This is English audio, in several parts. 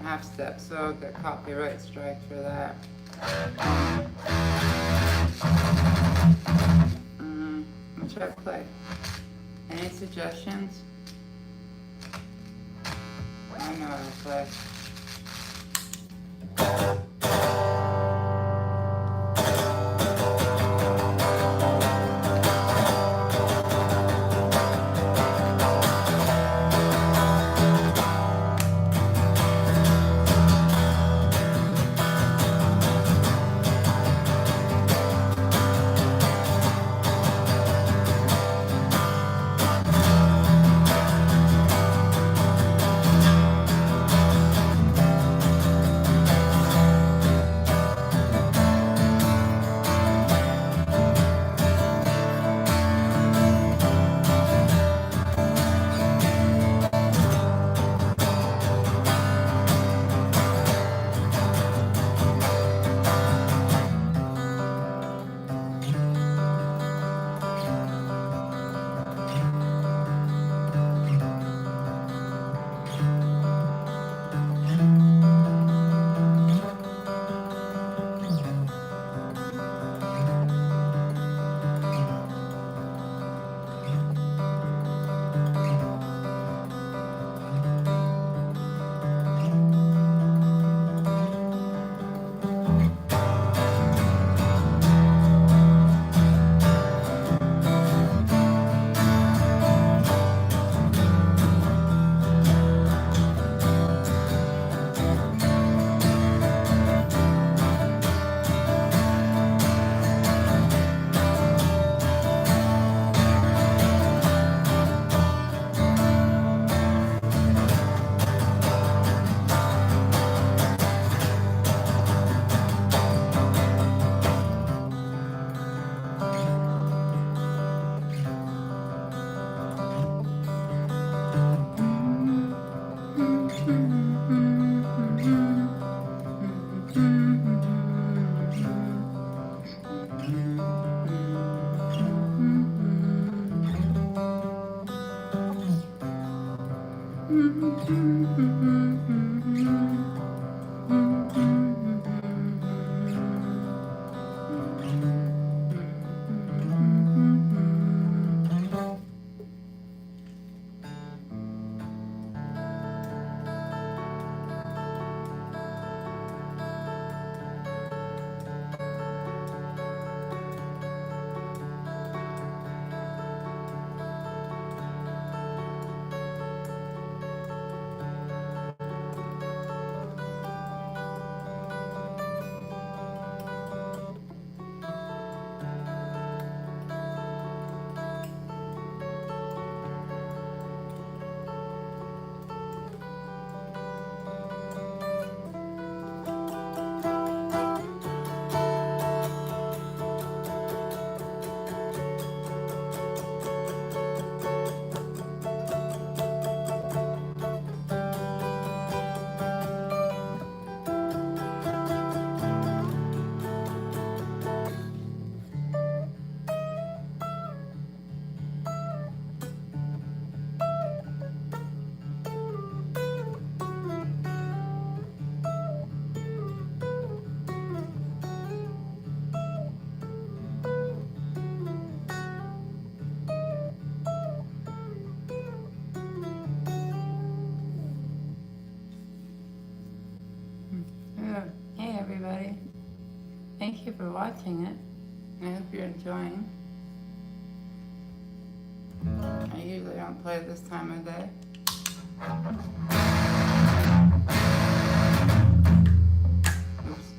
half step, so I'll get copyright strike for that. I'll try to play. Any suggestions? I know how to play. Hey everybody, thank you for watching it. I hope you're enjoying. I usually don't play this time of day. Oops.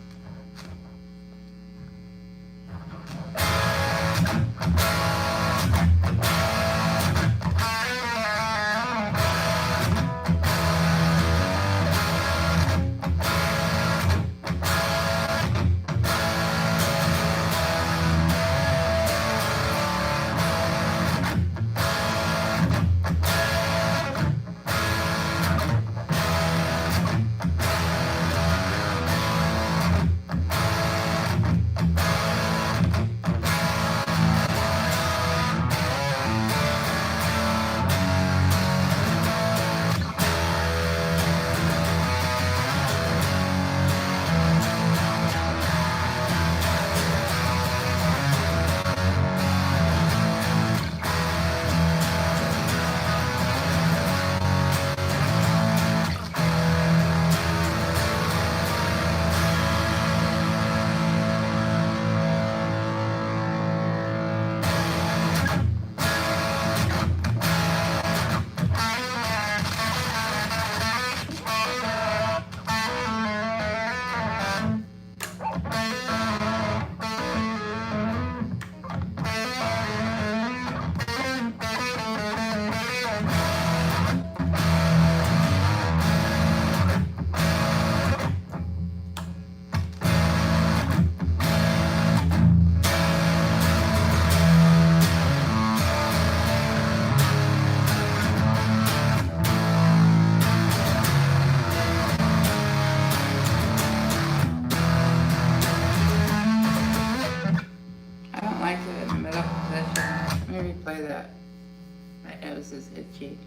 is itchy.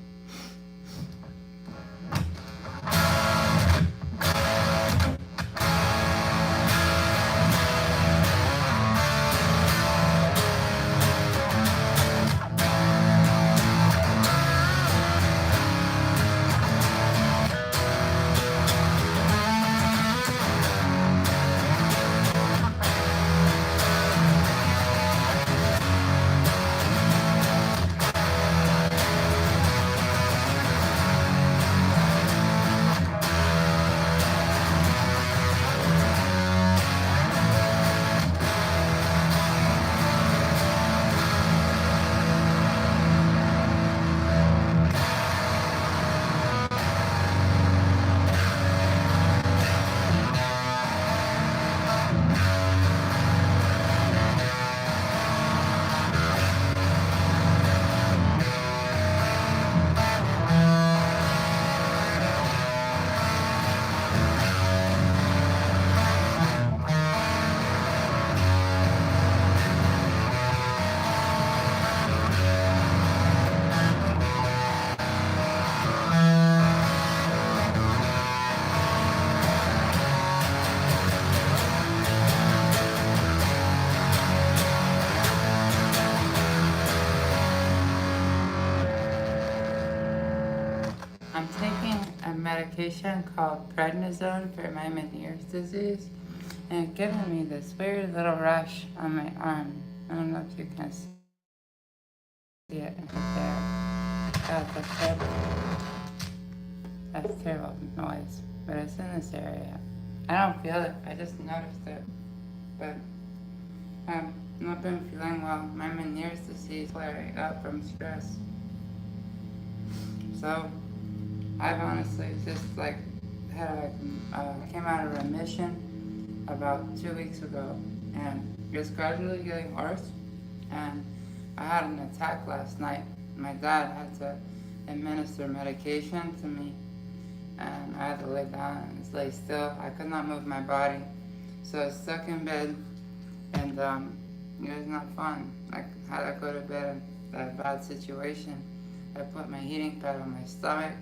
I'm taking a medication called prednisone for my Meniere's disease, and it's giving me this weird little rush on my arm. I don't know if you can see it right there. That's a terrible noise, but it's in this area. I don't feel it, I just noticed it. But I've not been feeling well. My Meniere's disease flaring up from stress. So I've honestly just like came out of remission about 2 weeks ago, and it's gradually getting worse. And I had an attack last night. My dad had to administer medication to me, and I had to lay down and just lay still. I could not move my body, so I was stuck in bed, and it was not fun. I had to go to bed in that bad situation. I put my heating pad on my stomach,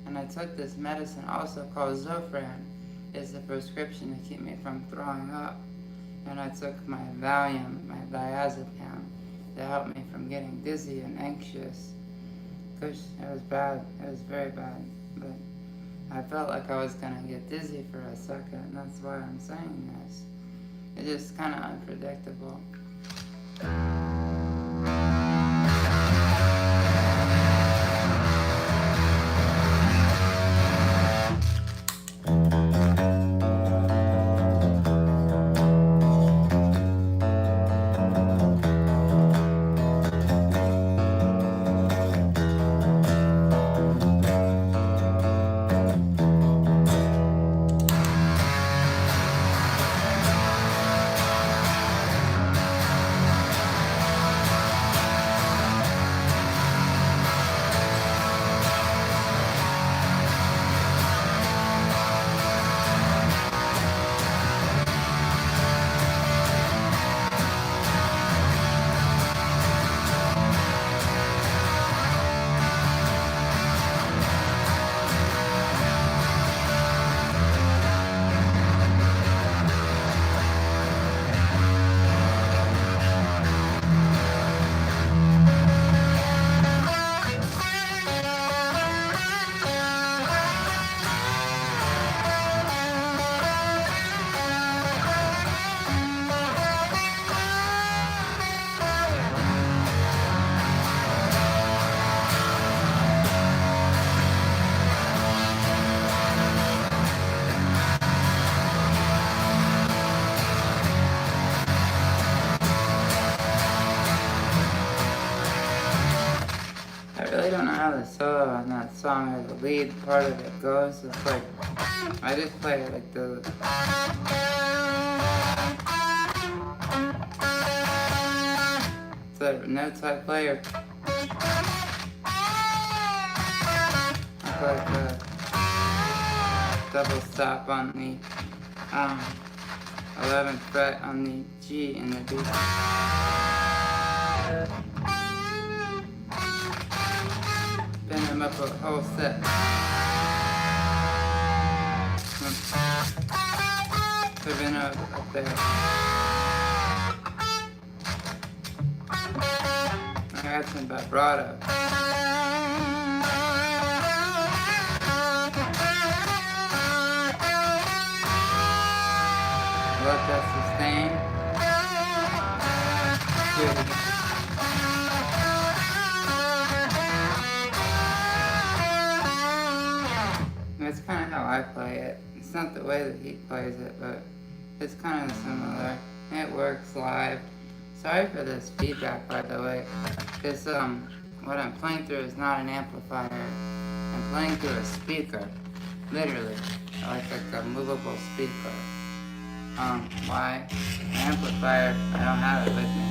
and I took this medicine also called Zofran. It's a prescription to keep me from throwing up. And I took my Valium, my diazepam, to help me from getting dizzy and anxious. Gosh, it was bad. It was very bad. But I felt like I was gonna get dizzy for a second, and that's why I'm saying this. It's just kind of unpredictable. I don't know how the solo on that song or the lead part of it goes. It's like, I just play it like the... It's like notes I play or... I play like the double stop on the 11th fret on the G in the B. them up a whole set. Put it up there. I got some vibrato. Let that sustain. Good. That's kind of how I play it. It's not the way that he plays it, but it's kind of similar. It works live. Sorry for this feedback, by the way. Because what I'm playing through is not an amplifier. I'm playing through a speaker, literally, like a movable speaker. Why? An amplifier, I don't have it with me.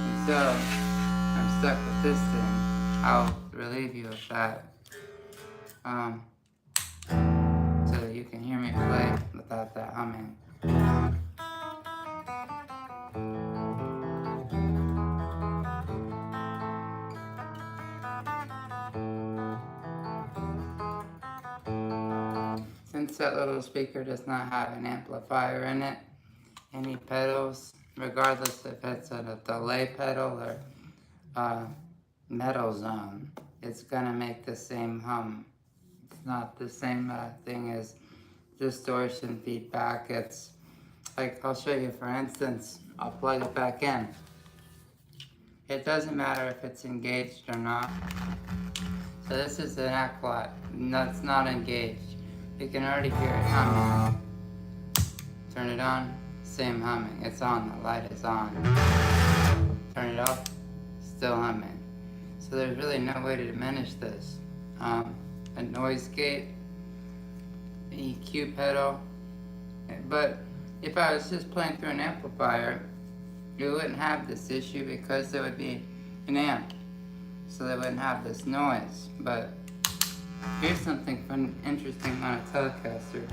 And so, I'm stuck with this thing. I'll relieve you of that. So that you can hear me play without that humming. Since that little speaker does not have an amplifier in it, any pedals, regardless if it's a delay pedal or metal zone, it's gonna make the same hum. It's not the same thing as distortion feedback. It's like, I'll show you for instance, I'll plug it back in. It doesn't matter if it's engaged or not. So this is an aquat, that's not engaged. You can already hear it humming. Turn it on, same humming. It's on, the light is on. Turn it off, still humming. So there's really no way to diminish this. A noise gate, EQ pedal. But if I was just playing through an amplifier, you wouldn't have this issue because there would be an amp. So they wouldn't have this noise. But here's something fun, interesting on a Telecaster.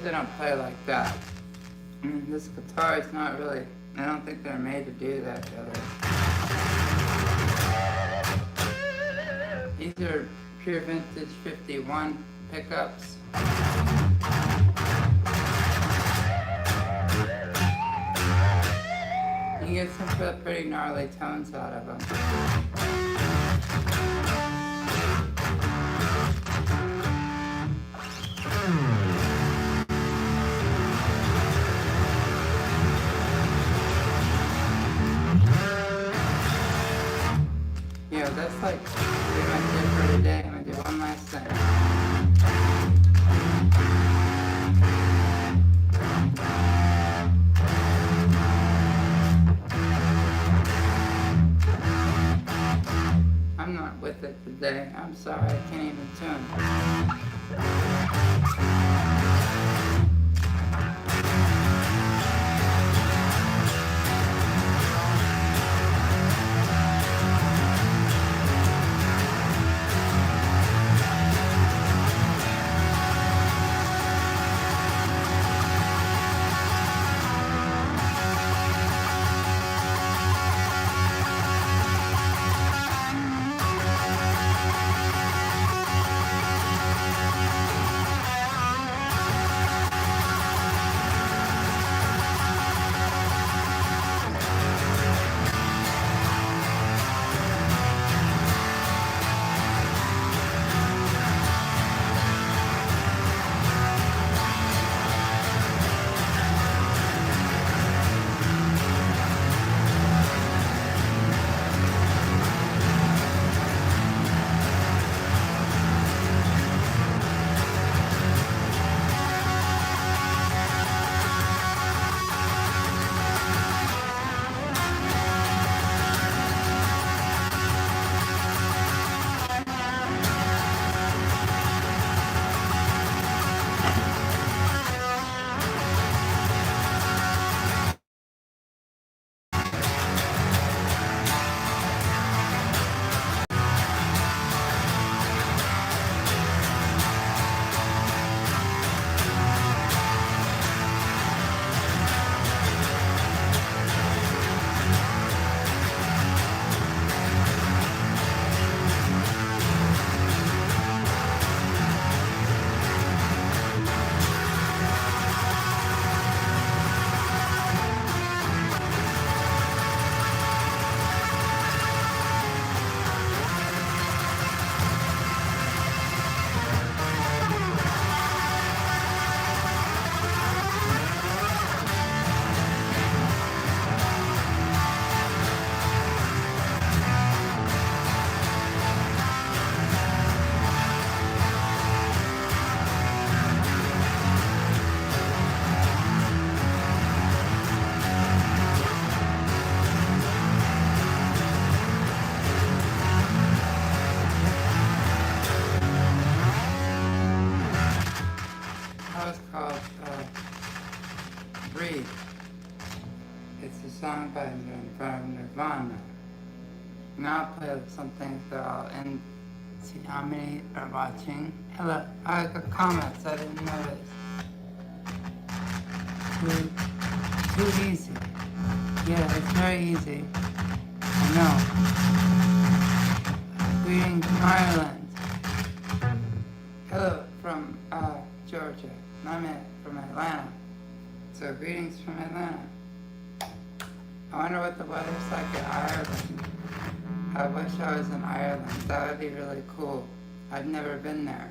They don't play like that. This guitar is not really, I don't think they're made to do that really. These are pure vintage 51 pickups. You can get some pretty gnarly tones out of them. That's like pretty much it for today. I'm gonna do one last thing. I'm not with it today. I'm sorry, I can't even tune. song by from Nirvana. Now I'll play some things that I'll end. See how many are watching. Hello, I got comments, I didn't notice. Too easy. Yeah, it's very easy. I know. Greetings from Ireland. Hello from Georgia. I'm from Atlanta. So greetings from Atlanta. I wonder what the weather's like in Ireland. I wish I was in Ireland. That would be really cool. I've never been there.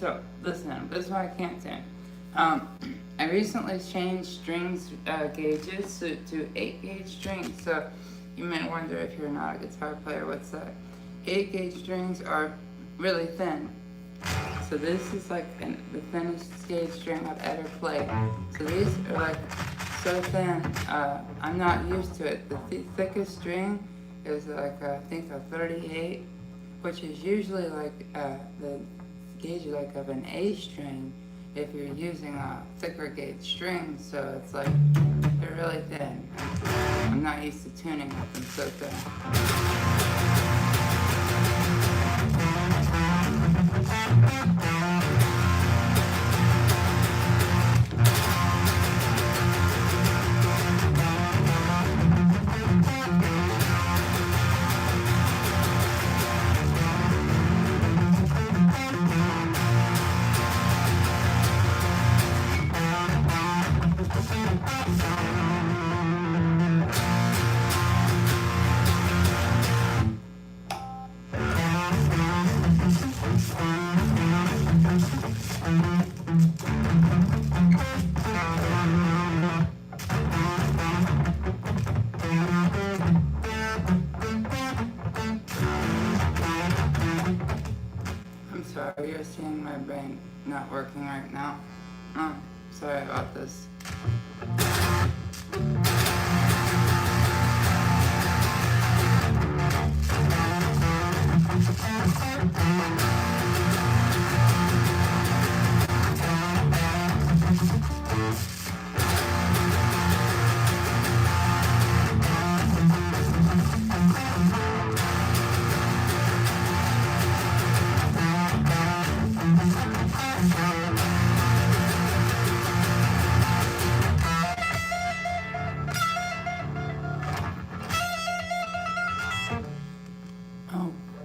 So, listen, this is what I can't sing. I recently changed strings gauges to 8-gauge strings. So, you might wonder if you're not a guitar player, what's that? 8-gauge strings are really thin. So this is like the thinnest gauge string I've ever played. So these are like so thin, I'm not used to it. The thickest string is like, I think a 38, which is usually like the gauge like of an A string if you're using a thicker gauge string, so it's like they're really thin. I'm not used to tuning with them so thin. Sorry, you're seeing my brain not working right now. Sorry about this.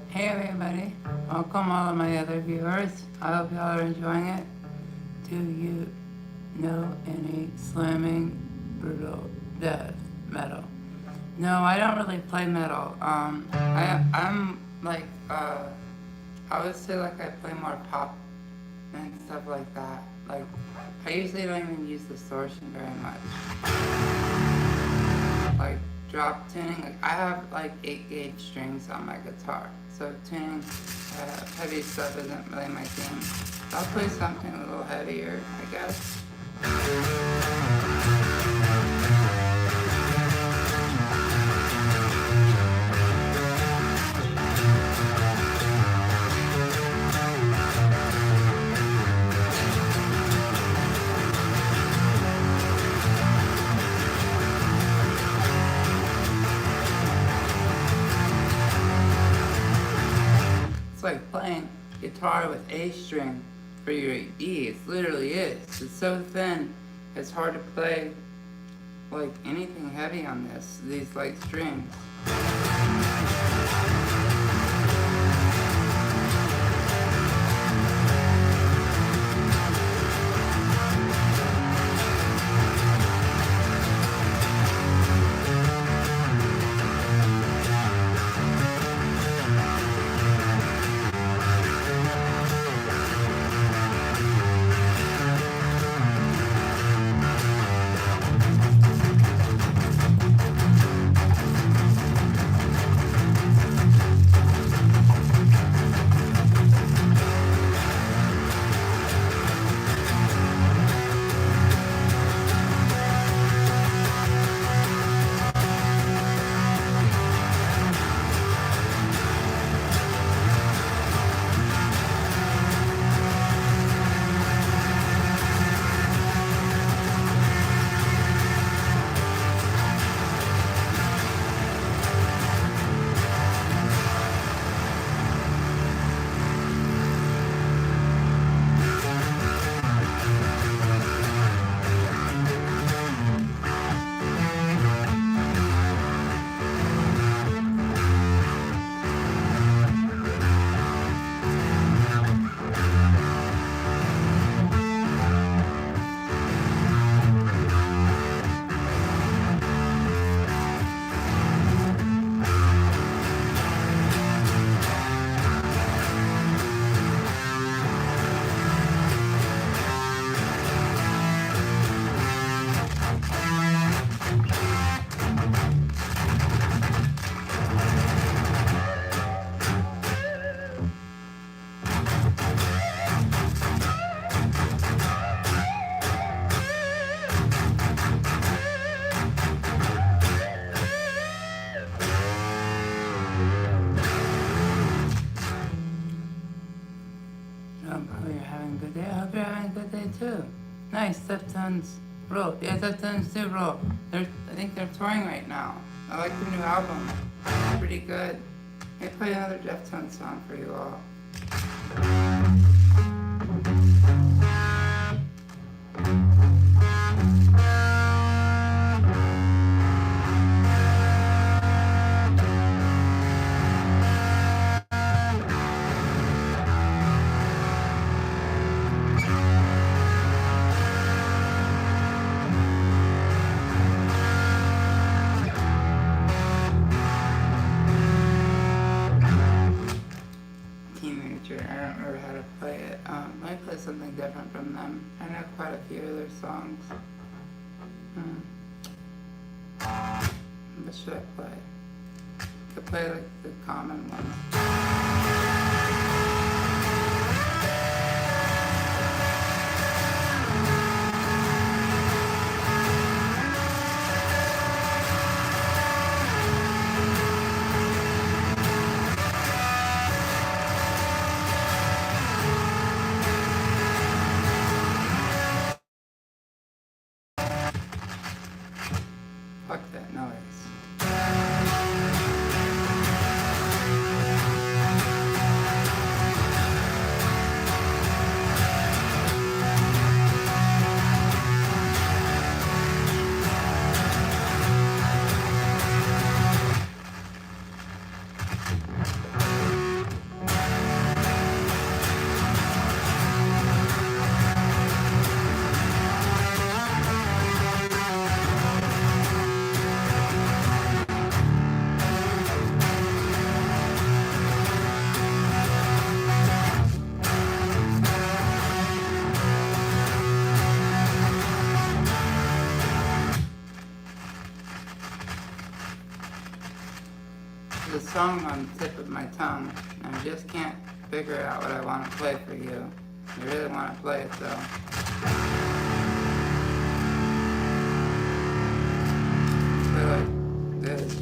Hey everybody, welcome all of my other viewers. I hope y'all are enjoying it. Do you know any slamming brutal death metal? No, I don't really play metal. I'm like, I would say like I play more pop and stuff like that. Like, I usually don't even use distortion very much. Like, drop tuning, like I have like 8-gauge strings on my guitar, so tuning heavy stuff isn't really my thing. I'll play something a little heavier, I guess. It's like playing guitar with A string for your E. It literally is. It's so thin, it's hard to play like anything heavy on these like strings. too. Nice, Deftones roll. Yeah, Deftones do roll. I think they're touring right now. I like the new album. It's pretty good. Let me play another Deftones song for you all. Teenager, I don't remember how to play it. Let me play something different from them. I know quite a few of their songs. What should I play? I could play like the common ones. Fuck that noise. There's a song on the tip of my tongue, and I just can't figure out what I want to play for you. I really want to play it though. Play like this.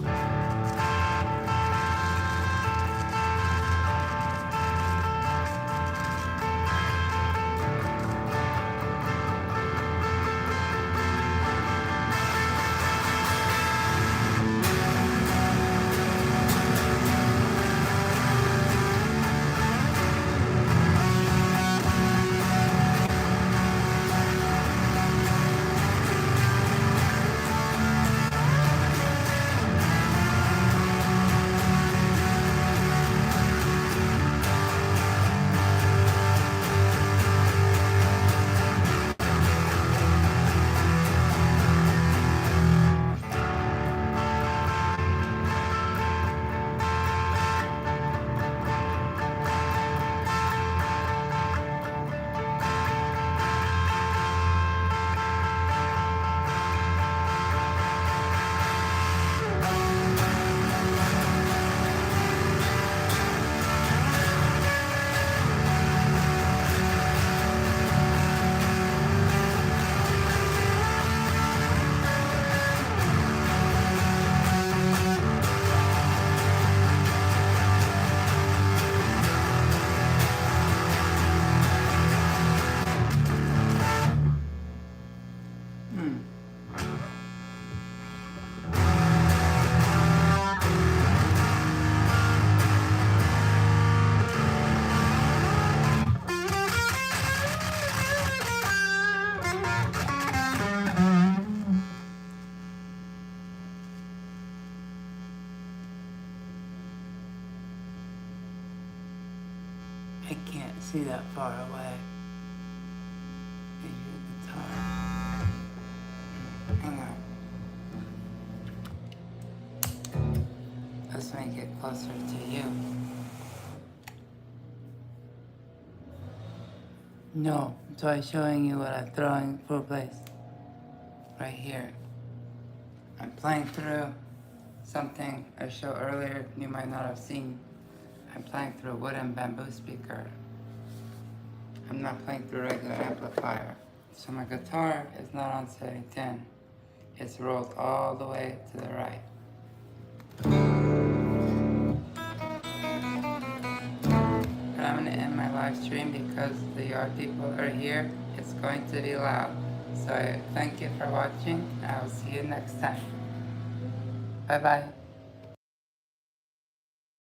I can't see that far away. Maybe the guitar. Hang on. Let's make it closer to you. No, so I'm showing you what I'm throwing for place. Right here. I'm playing through something I showed earlier you might not have seen. I'm playing through a wooden bamboo speaker. I'm not playing through a regular amplifier. So my guitar is not on setting 10. It's rolled all the way to the right. And I'm gonna end my live stream because the yard people are here it's going to be loud. So thank you for watching. I'll see you next time. Bye bye.